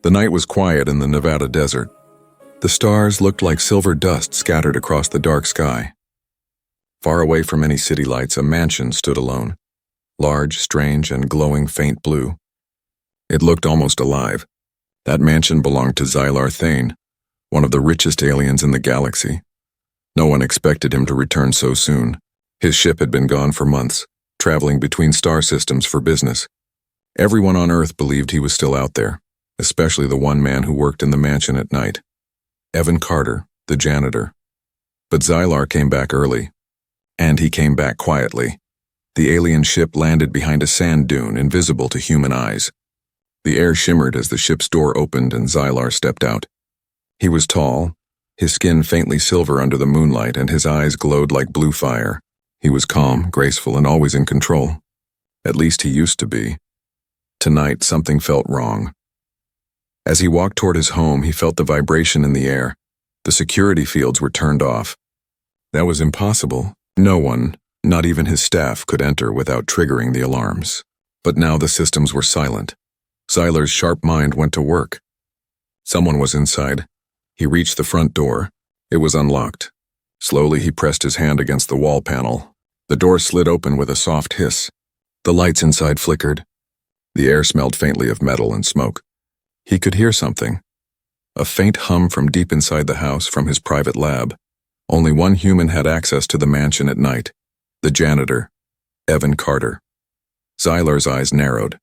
The night was quiet in the Nevada desert. The stars looked like silver dust scattered across the dark sky. Far away from any city lights, a mansion stood alone, large, strange, and glowing faint blue. It looked almost alive. That mansion belonged to Xylar Thane, one of the richest aliens in the galaxy. No one expected him to return so soon. His ship had been gone for months, traveling between star systems for business. Everyone on Earth believed he was still out there, especially the one man who worked in the mansion at night. Evan Carter, the janitor. But Xylar came back early. And he came back quietly. The alien ship landed behind a sand dune, invisible to human eyes. The air shimmered as the ship's door opened and Xylar stepped out. He was tall, his skin faintly silver under the moonlight, and his eyes glowed like blue fire. He was calm, graceful, and always in control. At least he used to be. Tonight, something felt wrong. As he walked toward his home, he felt the vibration in the air. The security fields were turned off. That was impossible. No one, not even his staff, could enter without triggering the alarms. But now the systems were silent. Xylar's sharp mind went to work. Someone was inside. He reached the front door. It was unlocked. Slowly he pressed his hand against the wall panel. The door slid open with a soft hiss. The lights inside flickered. The air smelled faintly of metal and smoke. He could hear something. A faint hum from deep inside the house, from his private lab. Only one human had access to the mansion at night. The janitor, Evan Carter. Xylar's eyes narrowed.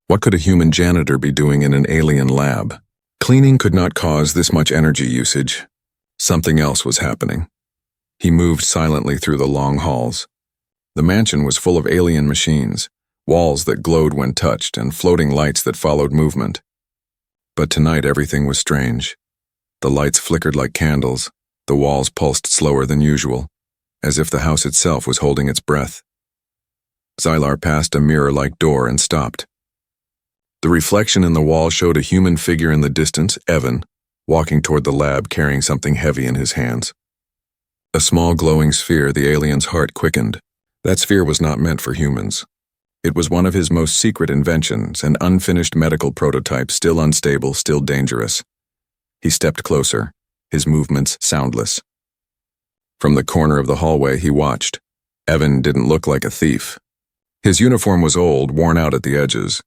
What could a human janitor be doing in an alien lab? Cleaning could not cause this much energy usage. Something else was happening. He moved silently through the long halls. The mansion was full of alien machines, walls that glowed when touched, and floating lights that followed movement. But tonight everything was strange. The lights flickered like candles. The walls pulsed slower than usual, as if the house itself was holding its breath. Xylar passed a mirror-like door and stopped. The reflection in the wall showed a human figure in the distance, Evan, walking toward the lab carrying something heavy in his hands. A small glowing sphere. The alien's heart quickened. That sphere was not meant for humans. It was one of his most secret inventions, an unfinished medical prototype, still unstable, still dangerous. He stepped closer, his movements soundless. From the corner of the hallway he watched. Evan didn't look like a thief. His uniform was old, worn out at the edges.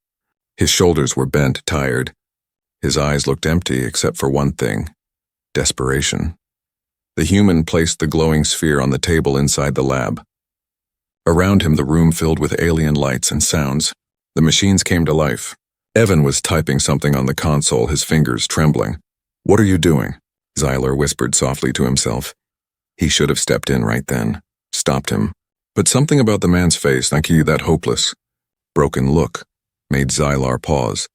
His shoulders were bent, tired. His eyes looked empty except for one thing: desperation. The human placed the glowing sphere on the table inside the lab. Around him the room filled with alien lights and sounds. The machines came to life. Evan was typing something on the console, his fingers trembling. "What are you doing?" Xylar whispered softly to himself. He should have stepped in right then, stopped him. But something about the man's face, that hopeless, broken look, made Xylar pause.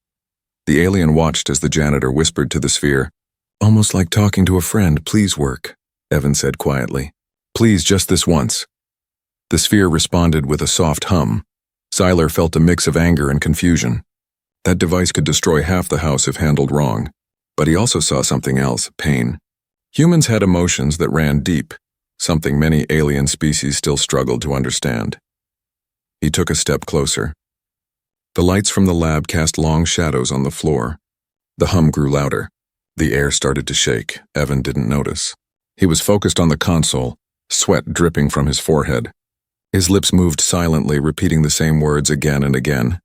The alien watched as the janitor whispered to the sphere. "Almost like talking to a friend. Please work," Evan said quietly. "Please, just this once." The sphere responded with a soft hum. Xylar felt a mix of anger and confusion. That device could destroy half the house if handled wrong. But he also saw something else: pain. Humans had emotions that ran deep, something many alien species still struggled to understand. He took a step closer. The lights from the lab cast long shadows on the floor. The hum grew louder. The air started to shake. Evan didn't notice. He was focused on the console, sweat dripping from his forehead. His lips moved silently, repeating the same words again and again.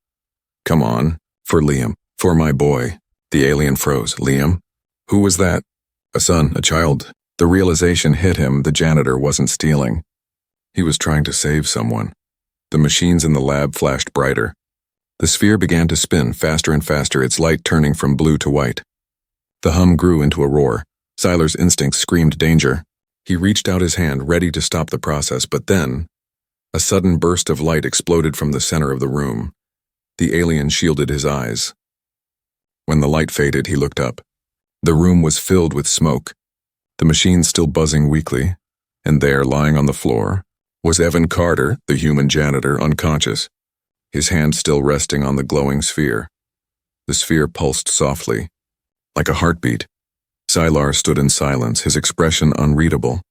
"Come on, for Liam, for my boy." The alien froze. Liam? Who was that? A son, a child. The realization hit him. The janitor wasn't stealing. He was trying to save someone. The machines in the lab flashed brighter. The sphere began to spin faster and faster, its light turning from blue to white. The hum grew into a roar. Xylar's instincts screamed danger. He reached out his hand, ready to stop the process, but then a sudden burst of light exploded from the center of the room. The alien shielded his eyes. When the light faded, he looked up. The room was filled with smoke, the machines still buzzing weakly, and there, lying on the floor, was Evan Carter, the human janitor, unconscious, his hand still resting on the glowing sphere. The sphere pulsed softly, like a heartbeat. Xylar stood in silence, his expression unreadable.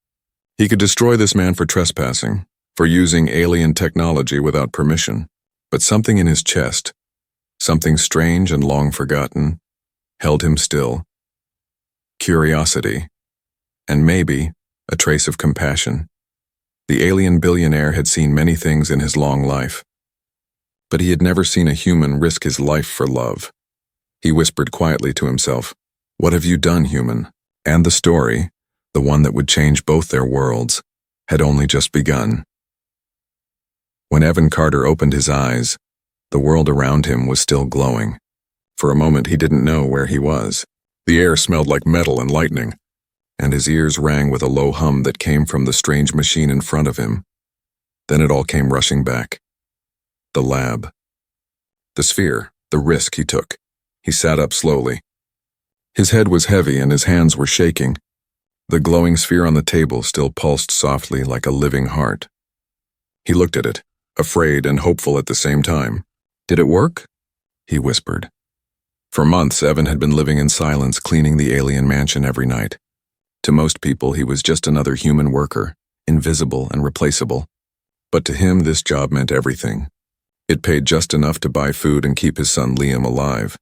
He could destroy this man for trespassing, for using alien technology without permission, but something in his chest, something strange and long forgotten, held him still. Curiosity, and maybe a trace of compassion. The alien billionaire had seen many things in his long life, but he had never seen a human risk his life for love. He whispered quietly to himself, "What have you done, human?" And the story, the one that would change both their worlds, had only just begun. When Evan Carter opened his eyes, the world around him was still glowing. For a moment he didn't know where he was. The air smelled like metal and lightning, and his ears rang with a low hum that came from the strange machine in front of him. Then it all came rushing back. The lab. The sphere, the risk he took. He sat up slowly. His head was heavy and his hands were shaking. The glowing sphere on the table still pulsed softly like a living heart. He looked at it, afraid and hopeful at the same time. "Did it work?" he whispered. For months, Evan had been living in silence, cleaning the alien mansion every night. To most people, he was just another human worker, invisible and replaceable. But to him, this job meant everything. It paid just enough to buy food and keep his son Liam alive.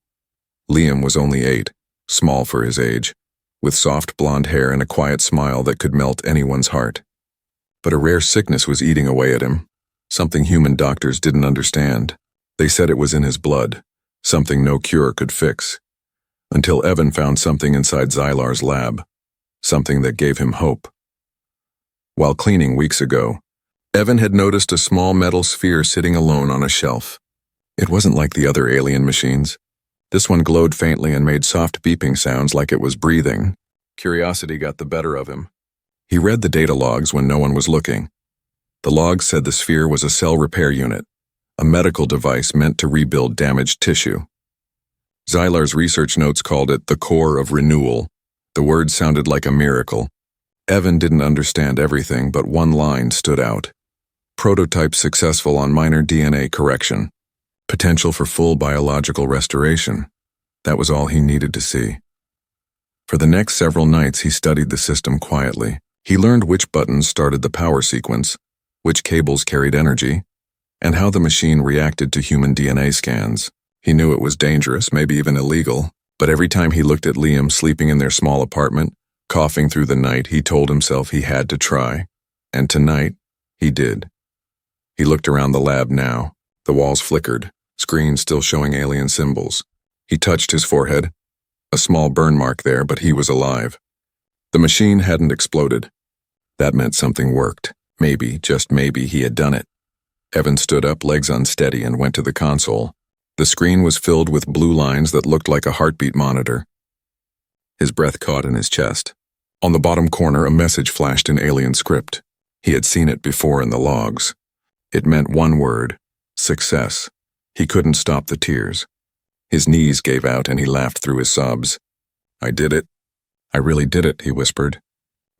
Liam was only 8, small for his age, with soft blonde hair and a quiet smile that could melt anyone's heart. But a rare sickness was eating away at him, something human doctors didn't understand. They said it was in his blood, something no cure could fix. Until Evan found something inside Zylar's lab, something that gave him hope. While cleaning weeks ago, Evan had noticed a small metal sphere sitting alone on a shelf. It wasn't like the other alien machines. This one glowed faintly and made soft beeping sounds like it was breathing. Curiosity got the better of him. He read the data logs when no one was looking. The logs said the sphere was a cell repair unit, a medical device meant to rebuild damaged tissue. Zylar's research notes called it the core of renewal. The word sounded like a miracle. Evan didn't understand everything, but one line stood out. Prototype successful on minor DNA correction. Potential for full biological restoration. That was all he needed to see. For the next several nights, he studied the system quietly. He learned which buttons started the power sequence, which cables carried energy, and how the machine reacted to human DNA scans. He knew it was dangerous, maybe even illegal, but every time he looked at Liam sleeping in their small apartment, coughing through the night, he told himself he had to try. And tonight, he did. He looked around the lab now. The walls flickered, screens still showing alien symbols. He touched his forehead. A small burn mark there, but he was alive. The machine hadn't exploded. That meant something worked. Maybe, just maybe, he had done it. Evan stood up, legs unsteady, and went to the console. The screen was filled with blue lines that looked like a heartbeat monitor. His breath caught in his chest. On the bottom corner, a message flashed in alien script. He had seen it before in the logs. It meant one word: success. He couldn't stop the tears. His knees gave out and he laughed through his sobs. "I did it. I really did it," he whispered.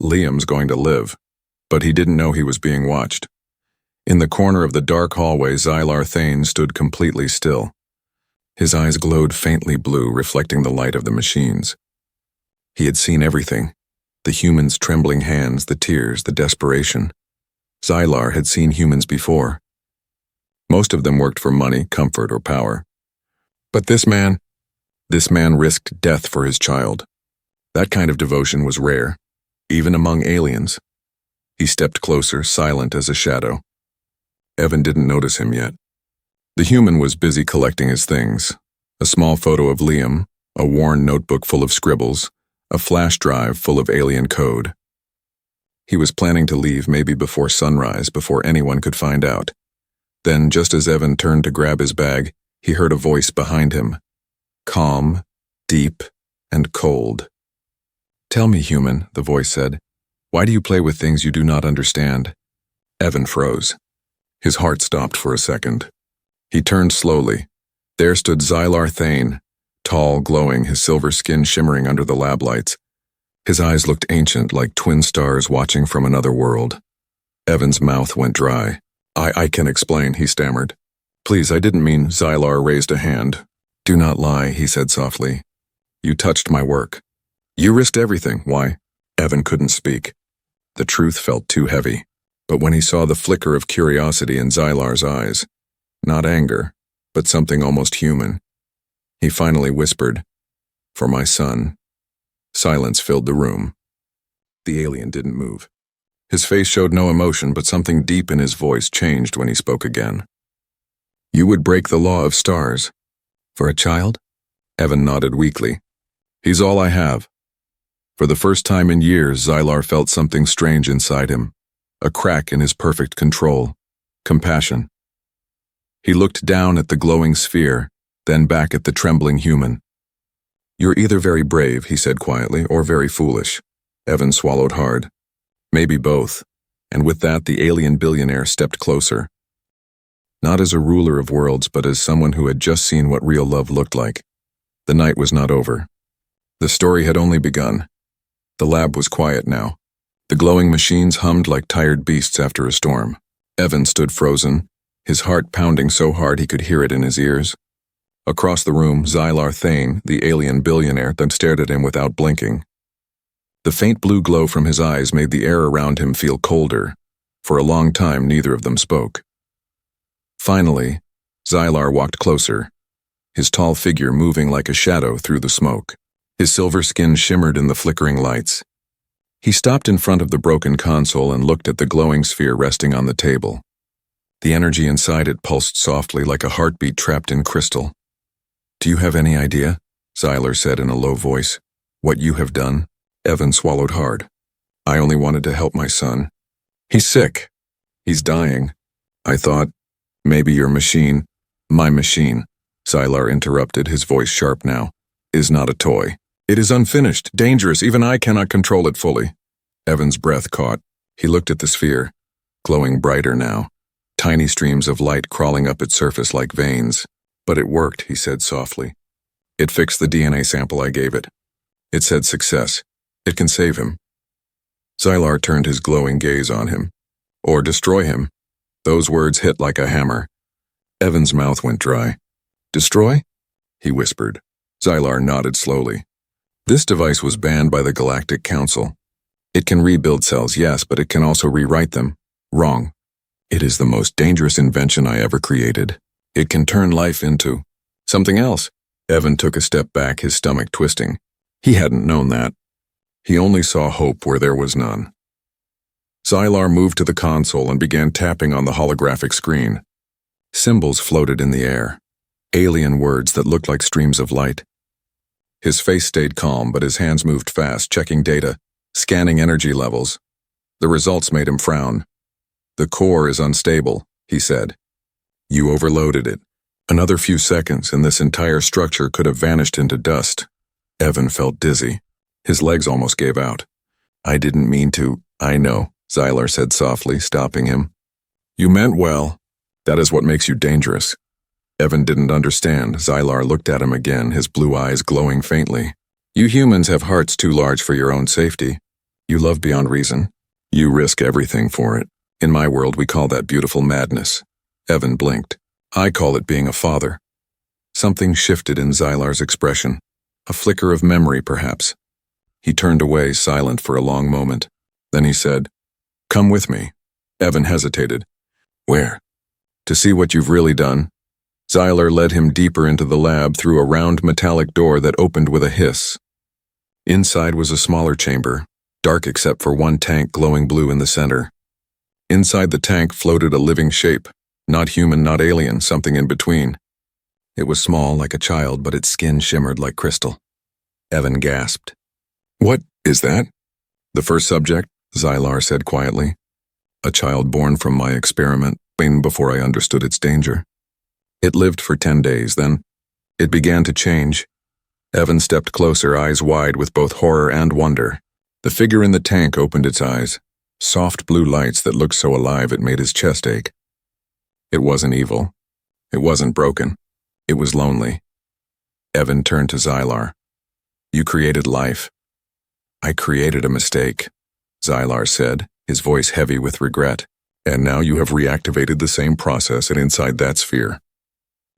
"Liam's going to live." But he didn't know he was being watched. In the corner of the dark hallway, Zylar Thane stood completely still. His eyes glowed faintly blue, reflecting the light of the machines. He had seen everything. The humans' trembling hands, the tears, the desperation. Zylar had seen humans before. Most of them worked for money, comfort, or power. But this man risked death for his child. That kind of devotion was rare, even among aliens. He stepped closer, silent as a shadow. Evan didn't notice him yet. The human was busy collecting his things. A small photo of Liam, a worn notebook full of scribbles, a flash drive full of alien code. He was planning to leave maybe before sunrise, before anyone could find out. Then, just as Evan turned to grab his bag, he heard a voice behind him. Calm, deep, and cold. "Tell me, human," the voice said. "Why do you play with things you do not understand?" Evan froze. His heart stopped for a second. He turned slowly. There stood Zylar Thane, tall, glowing, his silver skin shimmering under the lab lights. His eyes looked ancient, like twin stars watching from another world. Evan's mouth went dry. I can explain," he stammered. "Please, I didn't mean." Zylar raised a hand. "Do not lie," he said softly. "You touched my work. You risked everything. Why?" Evan couldn't speak. The truth felt too heavy. But when he saw the flicker of curiosity in Zylar's eyes, not anger, but something almost human, he finally whispered, For my son. Silence filled the room. The alien didn't move. His face showed no emotion, but something deep in his voice changed when he spoke again. You would break the law of stars. For a child? Evan nodded weakly. He's all I have. For the first time in years, Xylar felt something strange inside him. A crack in his perfect control. Compassion. He looked down at the glowing sphere, then back at the trembling human. You're either very brave, he said quietly, or very foolish. Evan swallowed hard. Maybe both. And with that, the alien billionaire stepped closer. Not as a ruler of worlds, but as someone who had just seen what real love looked like. The night was not over. The story had only begun. The lab was quiet now. The glowing machines hummed like tired beasts after a storm. Evan stood frozen, his heart pounding so hard he could hear it in his ears. Across the room, Xylar Thane, the alien billionaire, stared at him without blinking. The faint blue glow from his eyes made the air around him feel colder. For a long time, neither of them spoke. Finally, Xylar walked closer, his tall figure moving like a shadow through the smoke. His silver skin shimmered in the flickering lights. He stopped in front of the broken console and looked at the glowing sphere resting on the table. The energy inside it pulsed softly like a heartbeat trapped in crystal. Do you have any idea, Xylar said in a low voice, what you have done? Evan swallowed hard. I only wanted to help my son. He's sick. He's dying. I thought, maybe your machine, my machine, Xylar interrupted, his voice sharp now, is not a toy. It is unfinished, dangerous, even I cannot control it fully. Evan's breath caught. He looked at the sphere, glowing brighter now, tiny streams of light crawling up its surface like veins. But it worked, he said softly. It fixed the DNA sample I gave it. It said success. It can save him. Xylar turned his glowing gaze on him. Or destroy him. Those words hit like a hammer. Evan's mouth went dry. Destroy? He whispered. Xylar nodded slowly. This device was banned by the Galactic Council. It can rebuild cells, yes, but it can also rewrite them. Wrong. It is the most dangerous invention I ever created. It can turn life into something else. Evan took a step back, his stomach twisting. He hadn't known that. He only saw hope where there was none. Xylar moved to the console and began tapping on the holographic screen. Symbols floated in the air, alien words that looked like streams of light. His face stayed calm, but his hands moved fast, checking data, scanning energy levels. The results made him frown. The core is unstable, he said. You overloaded it. Another few seconds, and this entire structure could have vanished into dust. Evan felt dizzy. His legs almost gave out. I didn't mean to. I know, Xylar said softly, stopping him. You meant well. That is what makes you dangerous. Evan didn't understand. Xylar looked at him again, his blue eyes glowing faintly. You humans have hearts too large for your own safety. You love beyond reason. You risk everything for it. In my world, we call that beautiful madness. Evan blinked. I call it being a father. Something shifted in Xylar's expression. A flicker of memory, perhaps. He turned away, silent for a long moment. Then he said, Come with me. Evan hesitated. Where? To see what you've really done. Xylar led him deeper into the lab through a round metallic door that opened with a hiss. Inside was a smaller chamber, dark except for one tank glowing blue in the center. Inside the tank floated a living shape, not human, not alien, something in between. It was small like a child, but its skin shimmered like crystal. Evan gasped. What is that? The first subject, Xylar said quietly. A child born from my experiment, before I understood its danger. It lived for 10 days, then it began to change. Evan stepped closer, eyes wide with both horror and wonder. The figure in the tank opened its eyes, soft blue lights that looked so alive it made his chest ache. It wasn't evil. It wasn't broken. It was lonely. Evan turned to Xylar. You created life. I created a mistake, Xylar said, his voice heavy with regret. And now you have reactivated the same process and inside that sphere.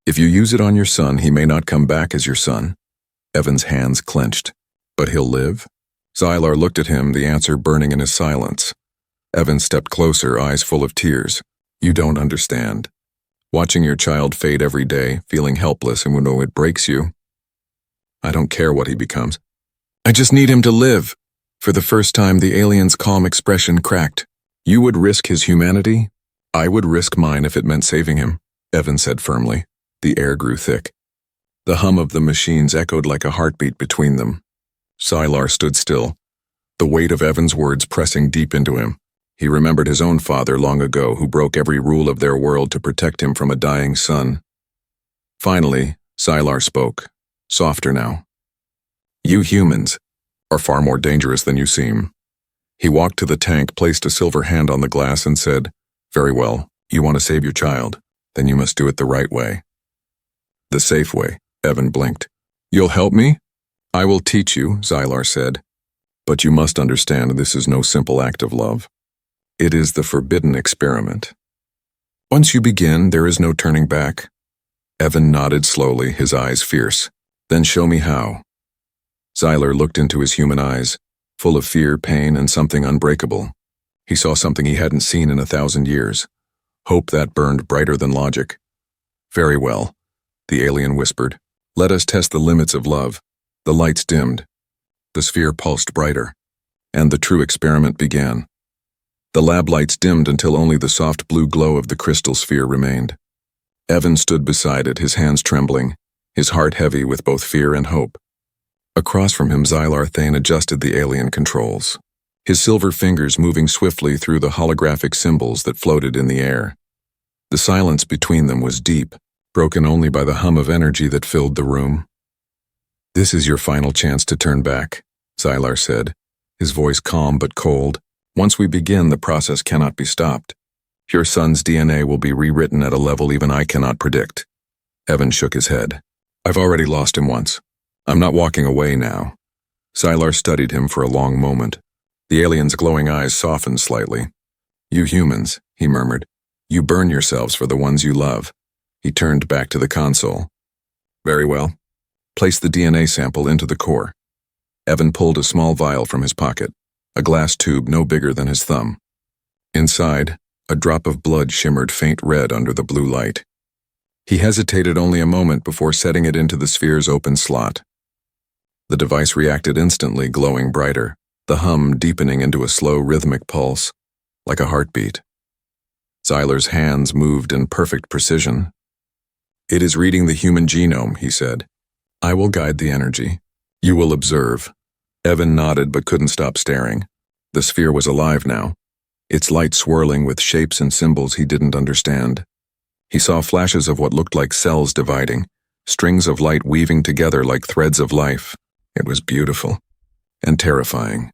If you use it on your son, he may not come back as your son. Evan's hands clenched. But he'll live? Xylar looked at him, the answer burning in his silence. Evan stepped closer, eyes full of tears. You don't understand. Watching your child fade every day, feeling helpless, and when it breaks you. I don't care what he becomes. I just need him to live. For the first time, the alien's calm expression cracked. You would risk his humanity? I would risk mine if it meant saving him, Evan said firmly. The air grew thick. The hum of the machines echoed like a heartbeat between them. Sylar stood still, the weight of Evan's words pressing deep into him. He remembered his own father long ago, who broke every rule of their world to protect him from a dying son. Finally, Sylar spoke, softer now. You humans are far more dangerous than you seem. He walked to the tank, placed a silver hand on the glass, and said, Very well, you want to save your child, then you must do it the right way. The safe way, Evan blinked. You'll help me? I will teach you, Sylar said. But you must understand this is no simple act of love. It is the forbidden experiment. Once you begin, there is no turning back. Evan nodded slowly, his eyes fierce. Then show me how. Sylar looked into his human eyes, full of fear, pain, and something unbreakable. He saw something he hadn't seen in 1,000 years. Hope that burned brighter than logic. Very well, the alien whispered. Let us test the limits of love. The lights dimmed. The sphere pulsed brighter. And the true experiment began. The lab lights dimmed until only the soft blue glow of the crystal sphere remained. Evan stood beside it, his hands trembling, his heart heavy with both fear and hope. Across from him, Sylar Thane adjusted the alien controls, his silver fingers moving swiftly through the holographic symbols that floated in the air. The silence between them was deep, broken only by the hum of energy that filled the room. This is your final chance to turn back, Sylar said, his voice calm but cold. Once we begin, the process cannot be stopped. Your son's DNA will be rewritten at a level even I cannot predict. Evan shook his head. I've already lost him once. I'm not walking away now. Sylar studied him for a long moment. The alien's glowing eyes softened slightly. You humans, he murmured. You burn yourselves for the ones you love. He turned back to the console. Very well. Place the DNA sample into the core. Evan pulled a small vial from his pocket, a glass tube no bigger than his thumb. Inside, a drop of blood shimmered faint red under the blue light. He hesitated only a moment before setting it into the sphere's open slot. The device reacted instantly, glowing brighter, the hum deepening into a slow rhythmic pulse, like a heartbeat. Sylar's hands moved in perfect precision. It is reading the human genome, he said. I will guide the energy. You will observe. Evan nodded but couldn't stop staring. The sphere was alive now, its light swirling with shapes and symbols he didn't understand. He saw flashes of what looked like cells dividing, strings of light weaving together like threads of life. It was beautiful and terrifying.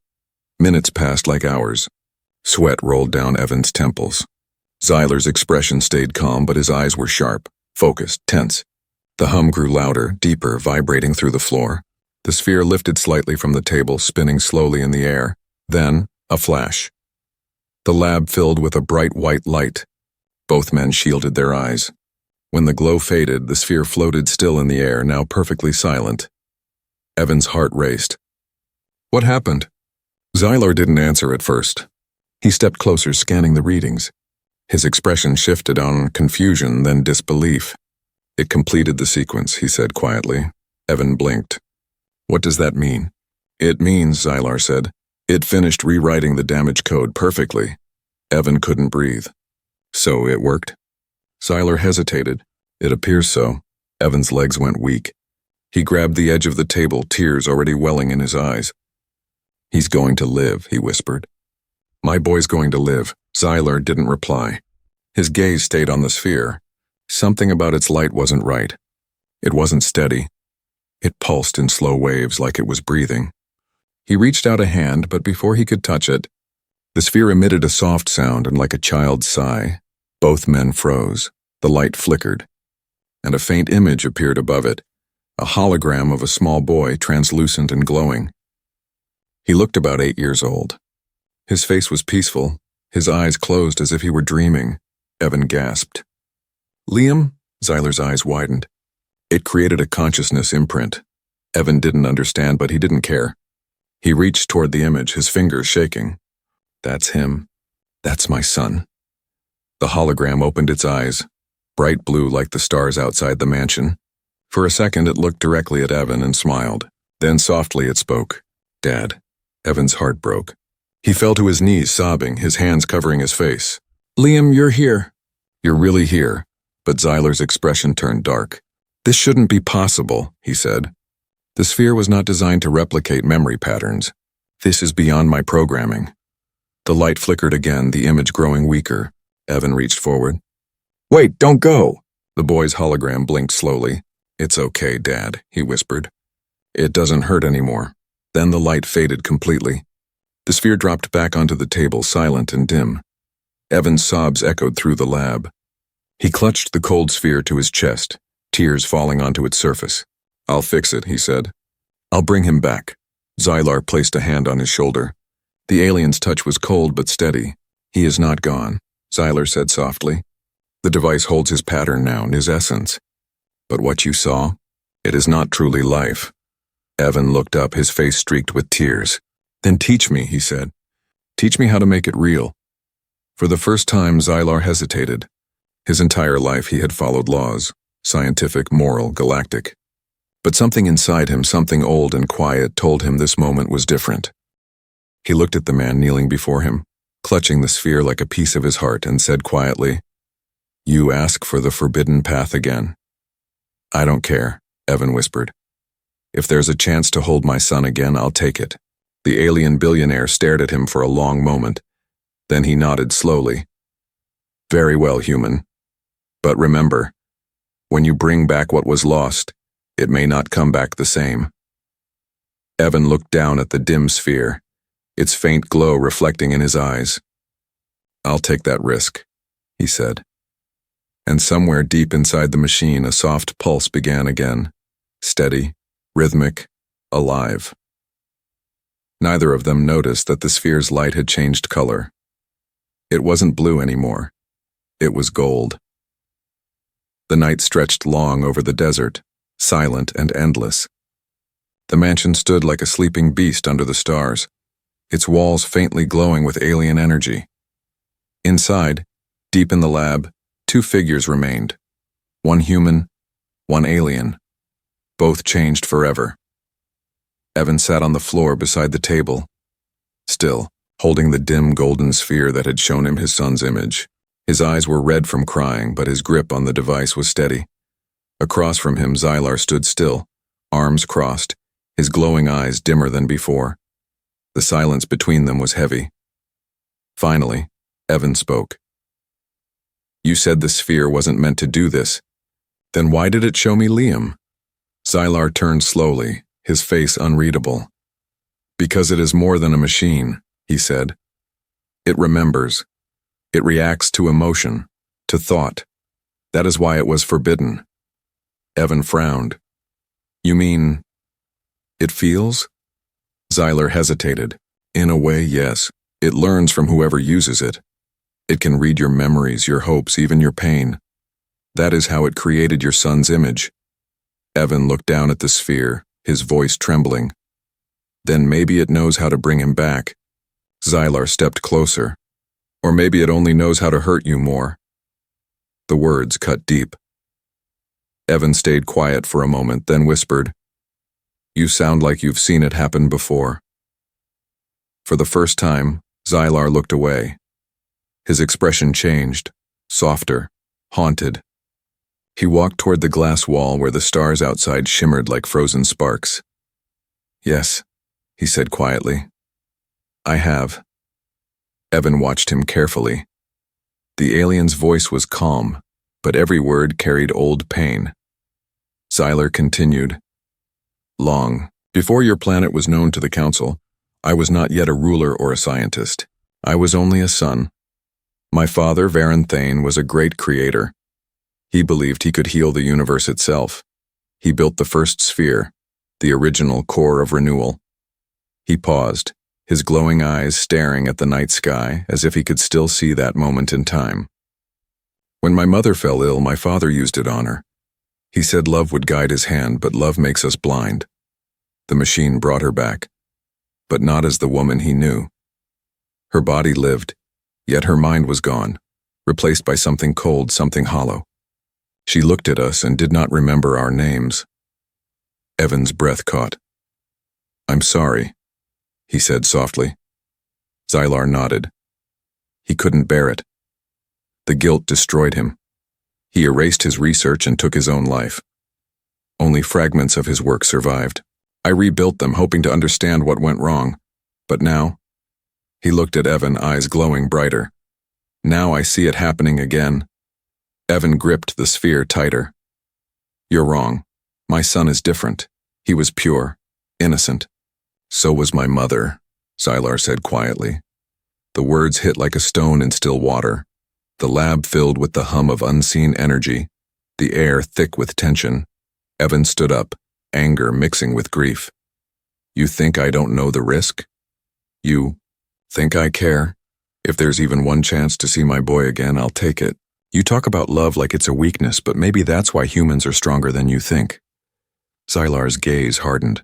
Minutes passed like hours. Sweat rolled down Evan's temples. Sylar's expression stayed calm, but his eyes were sharp, focused, tense. The hum grew louder, deeper, vibrating through the floor. The sphere lifted slightly from the table, spinning slowly in the air. Then, a flash. The lab filled with a bright white light. Both men shielded their eyes. When the glow faded, the sphere floated still in the air, now perfectly silent. Evan's heart raced. What happened? Sylar didn't answer at first. He stepped closer, scanning the readings. His expression shifted on confusion, then disbelief. It completed the sequence, he said quietly. Evan blinked. What does that mean? It means, Sylar said, it finished rewriting the damage code perfectly. Evan couldn't breathe. So it worked? Sylar hesitated. It appears so. Evan's legs went weak. He grabbed the edge of the table, tears already welling in his eyes. He's going to live, he whispered. My boy's going to live. Sylar didn't reply. His gaze stayed on the sphere. Something about its light wasn't right. It wasn't steady. It pulsed in slow waves like it was breathing. He reached out a hand, but before he could touch it, the sphere emitted a soft sound and like a child's sigh. Both men froze. The light flickered, and a faint image appeared above it, a hologram of a small boy, translucent and glowing. He looked about 8 years old. His face was peaceful, his eyes closed as if he were dreaming. Evan gasped. Liam? Sylar's eyes widened. It created a consciousness imprint. Evan didn't understand, but he didn't care. He reached toward the image, his fingers shaking. That's him. That's my son. The hologram opened its eyes, bright blue like the stars outside the mansion. For a second it looked directly at Evan and smiled. Then softly it spoke. "Dad." Evan's heart broke. He fell to his knees sobbing, his hands covering his face. "Liam, you're here." "You're really here." But Zyler's expression turned dark. "This shouldn't be possible," he said. "The sphere was not designed to replicate memory patterns. This is beyond my programming." The light flickered again, the image growing weaker. Evan reached forward. "Wait, don't go!" The boy's hologram blinked slowly. "It's okay, Dad," he whispered. "It doesn't hurt anymore." Then the light faded completely. The sphere dropped back onto the table, silent and dim. Evan's sobs echoed through the lab. He clutched the cold sphere to his chest, tears falling onto its surface. "I'll fix it," he said. "I'll bring him back." Zylar placed a hand on his shoulder. The alien's touch was cold but steady. "He is not gone," Zyler said softly. "The device holds his pattern now, his essence. But what you saw, it is not truly life." Evan looked up, his face streaked with tears. "Then teach me," he said. "Teach me how to make it real." For the first time, Zylar hesitated. His entire life he had followed laws, scientific, moral, galactic. But something inside him, something old and quiet, told him this moment was different. He looked at the man kneeling before him, clutching the sphere like a piece of his heart, and said quietly, "You ask for the forbidden path again." "I don't care," Evan whispered. "If there's a chance to hold my son again, I'll take it." The alien billionaire stared at him for a long moment. Then he nodded slowly. "Very well, human. But remember, when you bring back what was lost, it may not come back the same." Evan looked down at the dim sphere, its faint glow reflecting in his eyes. "I'll take that risk," he said. And somewhere deep inside the machine, a soft pulse began again, steady, rhythmic, alive. Neither of them noticed that the sphere's light had changed color. It wasn't blue anymore. It was gold. The night stretched long over the desert, silent and endless. The mansion stood like a sleeping beast under the stars, its walls faintly glowing with alien energy. Inside, deep in the lab, two figures remained. One human, one alien. Both changed forever. Evan sat on the floor beside the table, still, holding the dim golden sphere that had shown him his son's image. His eyes were red from crying, but his grip on the device was steady. Across from him, Zylar stood still, arms crossed, his glowing eyes dimmer than before. The silence between them was heavy. Finally, Evan spoke. "You said the sphere wasn't meant to do this. Then why did it show me Liam?" Zylar turned slowly, his face unreadable. "Because it is more than a machine," he said. "It remembers. It reacts to emotion, to thought. That is why it was forbidden." Evan frowned. "You mean, it feels?" Zyler hesitated. "In a way, yes. It learns from whoever uses it. It can read your memories, your hopes, even your pain. That is how it created your son's image." Evan looked down at the sphere, his voice trembling. "Then maybe it knows how to bring him back." Zylar stepped closer. "Or maybe it only knows how to hurt you more." The words cut deep. Evan stayed quiet for a moment, then whispered, "You sound like you've seen it happen before." For the first time, Zylar looked away. His expression changed, softer, haunted. He walked toward the glass wall where the stars outside shimmered like frozen sparks. "Yes," he said quietly. "I have." Evan watched him carefully. The alien's voice was calm, but every word carried old pain. Zyler continued, "Long before your planet was known to the Council, I was not yet a ruler or a scientist. I was only a son. My father, Varen Thane, was a great creator. He believed he could heal the universe itself. He built the first sphere, the original core of renewal." He paused, his glowing eyes staring at the night sky as if he could still see that moment in time. "When my mother fell ill, my father used it on her. He said love would guide his hand, but love makes us blind. The machine brought her back, but not as the woman he knew. Her body lived, yet her mind was gone, replaced by something cold, something hollow. She looked at us and did not remember our names. Evan's breath caught. "I'm sorry," he said softly. Xylar nodded. He couldn't bear it. The guilt destroyed him. He erased his research and took his own life. Only fragments of his work survived. I rebuilt them, hoping to understand what went wrong. But now, he looked at Evan, eyes glowing brighter. Now I see it happening again. Evan gripped the sphere tighter. "You're wrong. My son is different. He was pure, innocent." "So was my mother," Xylar said quietly. The words hit like a stone in still water. The lab filled with the hum of unseen energy, the air thick with tension. Evan stood up, anger mixing with grief. "You think I don't know the risk? You think I care? If there's even one chance to see my boy again, I'll take it. You talk about love like it's a weakness, but maybe that's why humans are stronger than you think." Xylar's gaze hardened.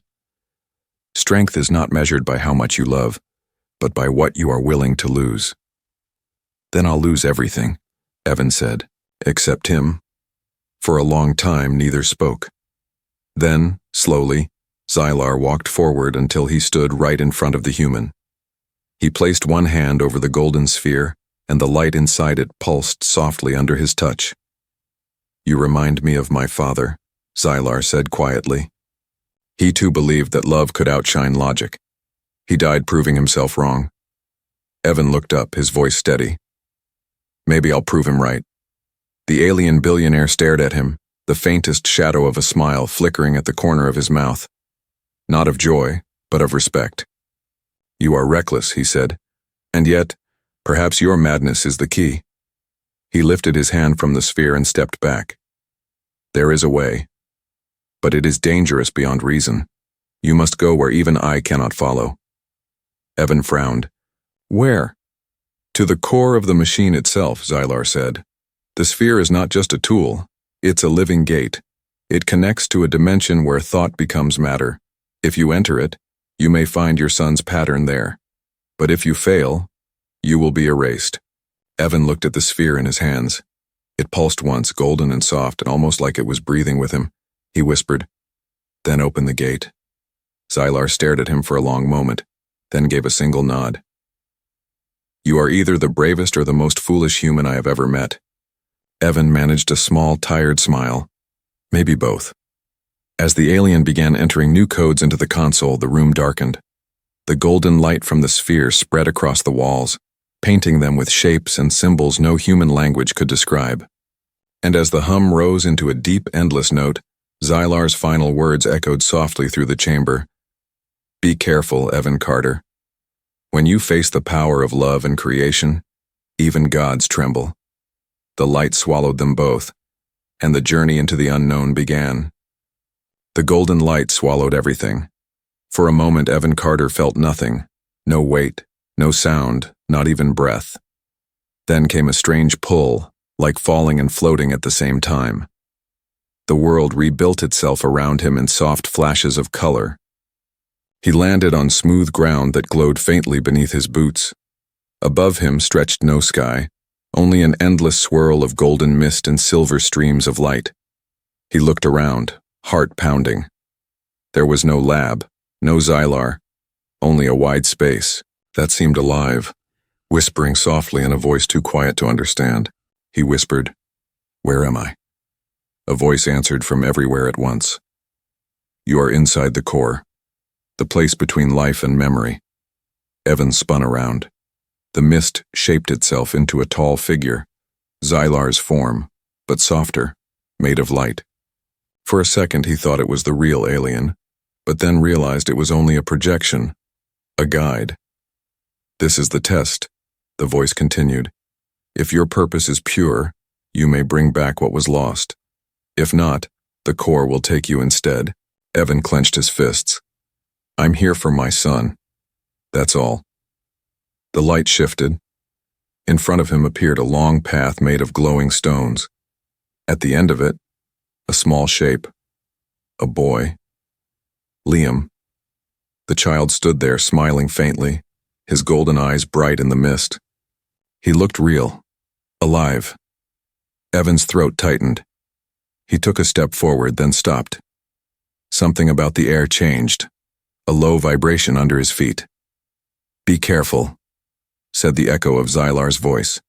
"Strength is not measured by how much you love, but by what you are willing to lose." "Then I'll lose everything," Evan said, "except him." For a long time, neither spoke. Then, slowly, Xylar walked forward until he stood right in front of the human. He placed one hand over the golden sphere, and the light inside it pulsed softly under his touch. "You remind me of my father," Xylar said quietly. He too believed that love could outshine logic. He died proving himself wrong. Evan looked up, his voice steady. "Maybe I'll prove him right." The alien billionaire stared at him, the faintest shadow of a smile flickering at the corner of his mouth. Not of joy, but of respect. "You are reckless," he said, "and yet, perhaps your madness is the key." He lifted his hand from the sphere and stepped back. "There is a way, but it is dangerous beyond reason. You must go where even I cannot follow." Evan frowned. "Where?" "To the core of the machine itself," Xylar said. "The sphere is not just a tool, it's a living gate. It connects to a dimension where thought becomes matter. If you enter it, you may find your son's pattern there. But if you fail, you will be erased." Evan looked at the sphere in his hands. It pulsed once, golden and soft, and almost like it was breathing with him. He whispered, "Then open the gate." Xylar stared at him for a long moment, then gave a single nod. "You are either the bravest or the most foolish human I have ever met." Evan managed a small, tired smile. Maybe both. As the alien began entering new codes into the console, the room darkened. The golden light from the sphere spread across the walls, painting them with shapes and symbols no human language could describe. And as the hum rose into a deep, endless note, Xylar's final words echoed softly through the chamber. "Be careful, Evan Carter. When you face the power of love and creation, even gods tremble." The light swallowed them both, and the journey into the unknown began. The golden light swallowed everything. For a moment, Evan Carter felt nothing. No weight, no sound, not even breath. Then came a strange pull, like falling and floating at the same time. The world rebuilt itself around him in soft flashes of color. He landed on smooth ground that glowed faintly beneath his boots. Above him stretched no sky, only an endless swirl of golden mist and silver streams of light. He looked around, heart pounding. There was no lab, no Xylar, only a wide space that seemed alive. Whispering softly in a voice too quiet to understand, he whispered, "Where am I?" A voice answered from everywhere at once. "You are inside the core, the place between life and memory." Evan spun around. The mist shaped itself into a tall figure, Xylar's form, but softer, made of light. For a second he thought it was the real alien, but then realized it was only a projection, a guide. "This is the test," the voice continued. "If your purpose is pure, you may bring back what was lost. If not, the core will take you instead." Evan clenched his fists. "I'm here for my son. That's all." The light shifted. In front of him appeared a long path made of glowing stones. At the end of it, a small shape. A boy. Liam. The child stood there, smiling faintly, his golden eyes bright in the mist. He looked real, alive. Evan's throat tightened. He took a step forward, then stopped. Something about the air changed, a low vibration under his feet. "Be careful," said the echo of Xylar's voice.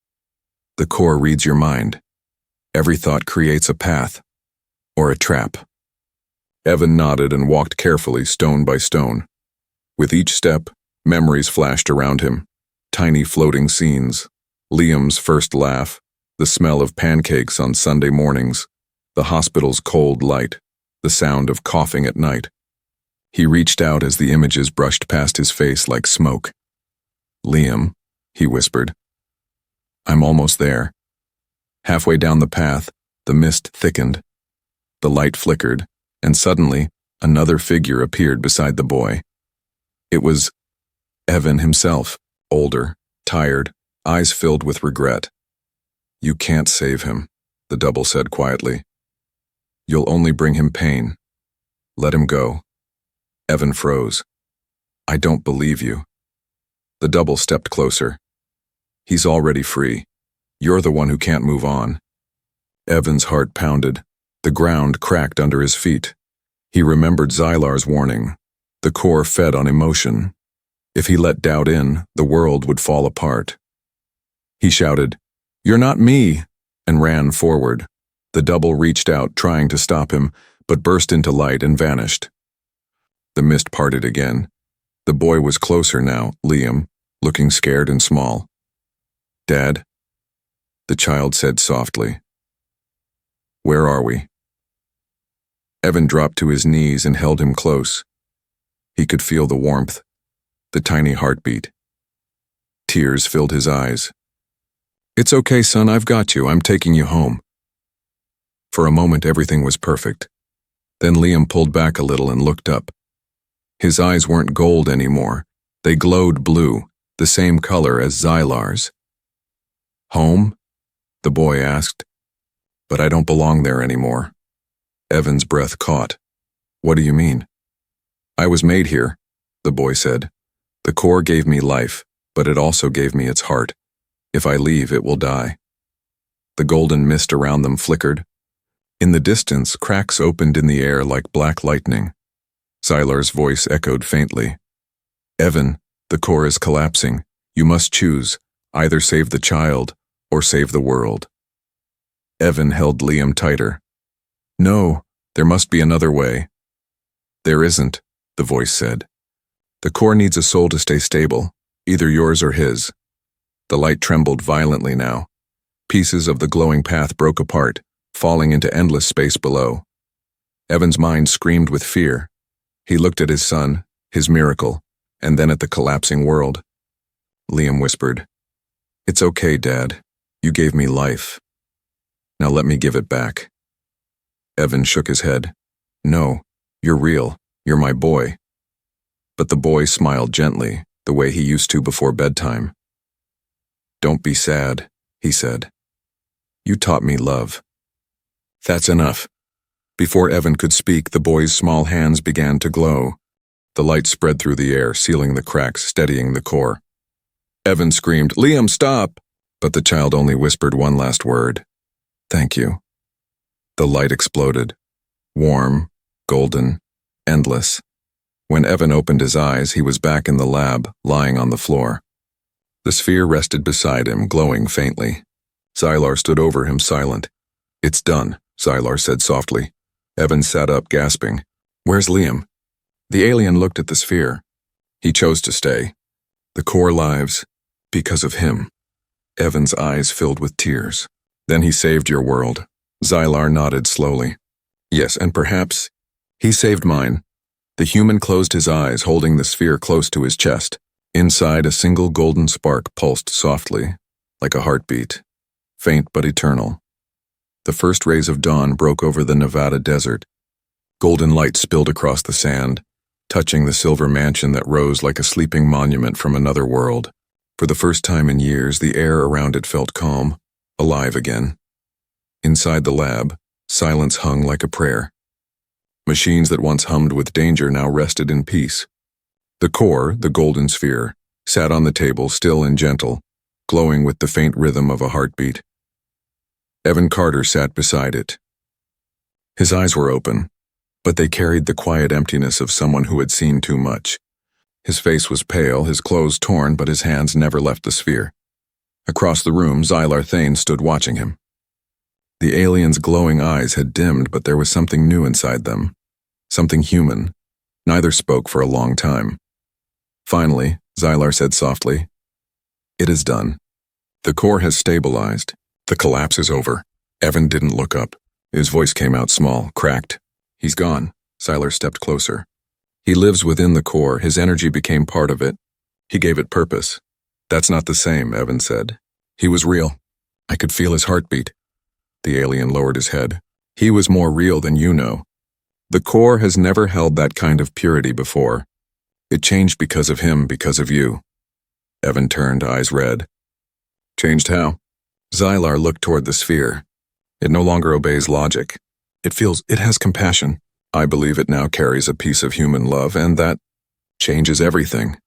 "The core reads your mind. Every thought creates a path, or a trap." Evan nodded and walked carefully, stone by stone. With each step, memories flashed around him, tiny floating scenes. Liam's first laugh, the smell of pancakes on Sunday mornings, the hospital's cold light, the sound of coughing at night. He reached out as the images brushed past his face like smoke. "Liam," he whispered. "I'm almost there." Halfway down the path, the mist thickened. The light flickered, and suddenly, another figure appeared beside the boy. It was Evan himself, older, tired, eyes filled with regret. "You can't save him," the double said quietly. "You'll only bring him pain. Let him go." Evan froze. "I don't believe you." The double stepped closer. "He's already free. You're the one who can't move on." Evan's heart pounded. The ground cracked under his feet. He remembered Xylar's warning. The core fed on emotion. If he let doubt in, the world would fall apart. He shouted, "You're not me," and ran forward. The double reached out, trying to stop him, but burst into light and vanished. The mist parted again. The boy was closer now, Liam, looking scared and small. "Dad?" the child said softly. "Where are we?" Evan dropped to his knees and held him close. He could feel the warmth, the tiny heartbeat. Tears filled his eyes. "It's okay, son, I've got you. I'm taking you home." For a moment, everything was perfect. Then Liam pulled back a little and looked up. His eyes weren't gold anymore. They glowed blue, the same color as Xylar's. "Home?" the boy asked. "But I don't belong there anymore." Evan's breath caught. "What do you mean?" "I was made here," the boy said. "The core gave me life, but it also gave me its heart. If I leave, it will die." The golden mist around them flickered. In the distance, cracks opened in the air like black lightning. Xylar's voice echoed faintly. "Evan, the core is collapsing. You must choose, either save the child or save the world." Evan held Liam tighter. "No, there must be another way." "There isn't," the voice said. "The core needs a soul to stay stable, either yours or his." The light trembled violently now. Pieces of the glowing path broke apart, falling into endless space below. Evan's mind screamed with fear. He looked at his son, his miracle, and then at the collapsing world. Liam whispered, "It's okay, Dad. You gave me life. Now let me give it back." Evan shook his head. "No, you're real. You're my boy." But the boy smiled gently, the way he used to before bedtime. "Don't be sad," he said. "You taught me love." "That's enough." Before Evan could speak, the boy's small hands began to glow. The light spread through the air, sealing the cracks, steadying the core. Evan screamed, "Liam, stop!" But the child only whispered one last word. "Thank you." The light exploded. Warm, golden, endless. When Evan opened his eyes, he was back in the lab, lying on the floor. The sphere rested beside him, glowing faintly. Xylar stood over him, silent. "It's done," Xylar said softly. Evan sat up, gasping. "Where's Liam?" The alien looked at the sphere. "He chose to stay. The core lives because of him." Evan's eyes filled with tears. "Then he saved your world." Xylar nodded slowly. "Yes, and perhaps he saved mine." The human closed his eyes, holding the sphere close to his chest. Inside, a single golden spark pulsed softly, like a heartbeat, faint but eternal. The first rays of dawn broke over the Nevada desert. Golden light spilled across the sand, touching the silver mansion that rose like a sleeping monument from another world. For the first time in years, the air around it felt calm, alive again. Inside the lab, silence hung like a prayer. Machines that once hummed with danger now rested in peace. The core, the golden sphere, sat on the table, still and gentle, glowing with the faint rhythm of a heartbeat. Evan Carter sat beside it. His eyes were open, but they carried the quiet emptiness of someone who had seen too much. His face was pale, his clothes torn, but his hands never left the sphere. Across the room, Xylar Thane stood watching him. The alien's glowing eyes had dimmed, but there was something new inside them. Something human. Neither spoke for a long time. Finally, Xylar said softly, "It is done. The core has stabilized. The collapse is over." Evan didn't look up. His voice came out small, cracked. "He's gone." Xylar stepped closer. "He lives within the core. His energy became part of it. He gave it purpose." "That's not the same," Evan said. "He was real. I could feel his heartbeat." The alien lowered his head. "He was more real than you know. The core has never held that kind of purity before. It changed because of him, because of you." Evan turned, eyes red. "Changed how?" Xylar looked toward the sphere. "It no longer obeys logic. It has compassion. I believe it now carries a piece of human love, and that changes everything."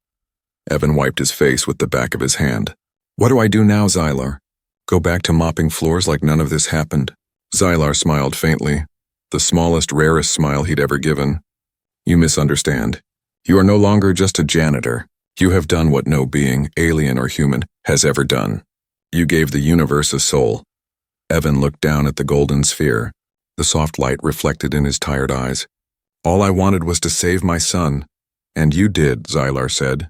Evan wiped his face with the back of his hand. "What do I do now, Xylar? Go back to mopping floors like none of this happened?" Xylar smiled faintly, the smallest, rarest smile he'd ever given. "You misunderstand. You are no longer just a janitor. You have done what no being, alien or human, has ever done. You gave the universe a soul." Evan looked down at the golden sphere, the soft light reflected in his tired eyes. "All I wanted was to save my son. And you did," Xylar said.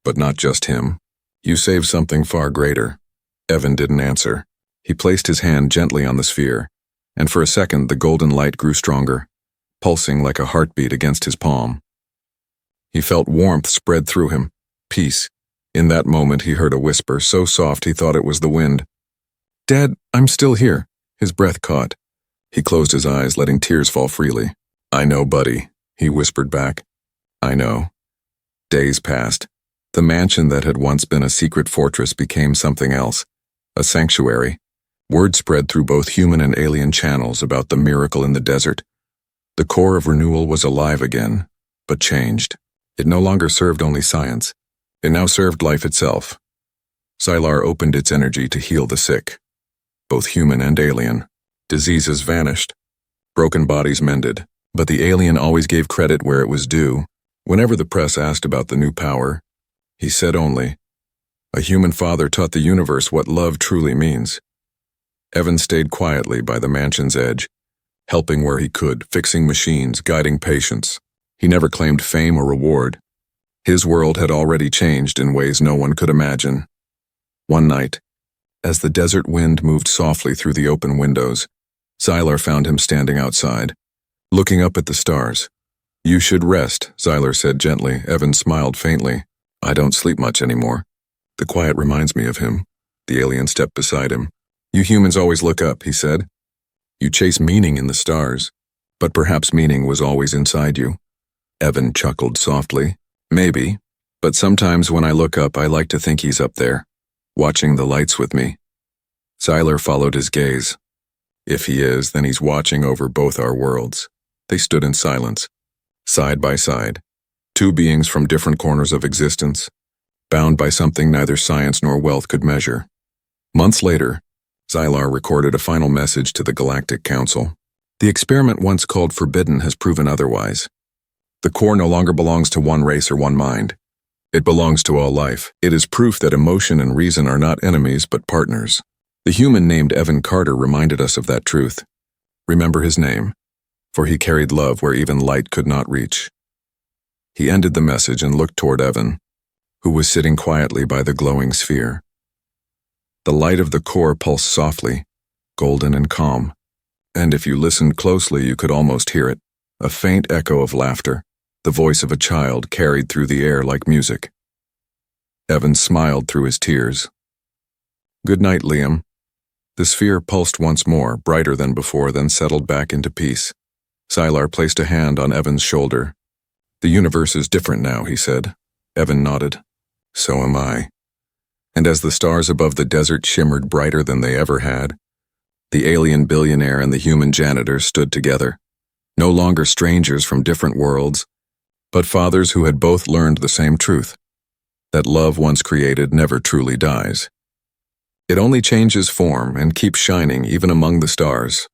"But not just him. You saved something far greater." Evan didn't answer. He placed his hand gently on the sphere, and for a second the golden light grew stronger, pulsing like a heartbeat against his palm. He felt warmth spread through him, peace. In that moment he heard a whisper, so soft he thought it was the wind. "Dad, I'm still here." His breath caught. He closed his eyes, letting tears fall freely. "I know, buddy," he whispered back. "I know." Days passed. The mansion that had once been a secret fortress became something else, a sanctuary. Word spread through both human and alien channels about the miracle in the desert. The core of renewal was alive again, but changed. It no longer served only science. It now served life itself. Xylar opened its energy to heal the sick, both human and alien. Diseases vanished. Broken bodies mended. But the alien always gave credit where it was due. Whenever the press asked about the new power, he said only, "A human father taught the universe what love truly means." Evan stayed quietly by the mansion's edge, helping where he could, fixing machines, guiding patients. He never claimed fame or reward. His world had already changed in ways no one could imagine. One night, as the desert wind moved softly through the open windows, Xylar found him standing outside, looking up at the stars. "You should rest," Xylar said gently. Evan smiled faintly. "I don't sleep much anymore. The quiet reminds me of him." The alien stepped beside him. "You humans always look up," he said. "You chase meaning in the stars, but perhaps meaning was always inside you." Evan chuckled softly. "Maybe, but sometimes when I look up I like to think he's up there, watching the lights with me." Xylar followed his gaze. "If he is, then he's watching over both our worlds." They stood in silence, side by side, two beings from different corners of existence, bound by something neither science nor wealth could measure. Months later, Xylar recorded a final message to the Galactic Council. "The experiment once called forbidden has proven otherwise. The core no longer belongs to one race or one mind. It belongs to all life. It is proof that emotion and reason are not enemies but partners." The human named Evan Carter reminded us of that truth. Remember his name, for he carried love where even light could not reach. He ended the message and looked toward Evan, who was sitting quietly by the glowing sphere. The light of the core pulsed softly, golden and calm, and if you listened closely you could almost hear it, a faint echo of laughter, the voice of a child carried through the air like music. Evan smiled through his tears. "Good night, Liam." The sphere pulsed once more, brighter than before, then settled back into peace. Xylar placed a hand on Evan's shoulder. "The universe is different now," he said. Evan nodded. "So am I." And as the stars above the desert shimmered brighter than they ever had, the alien billionaire and the human janitor stood together, no longer strangers from different worlds, but fathers who had both learned the same truth, that love once created never truly dies. It only changes form and keeps shining even among the stars.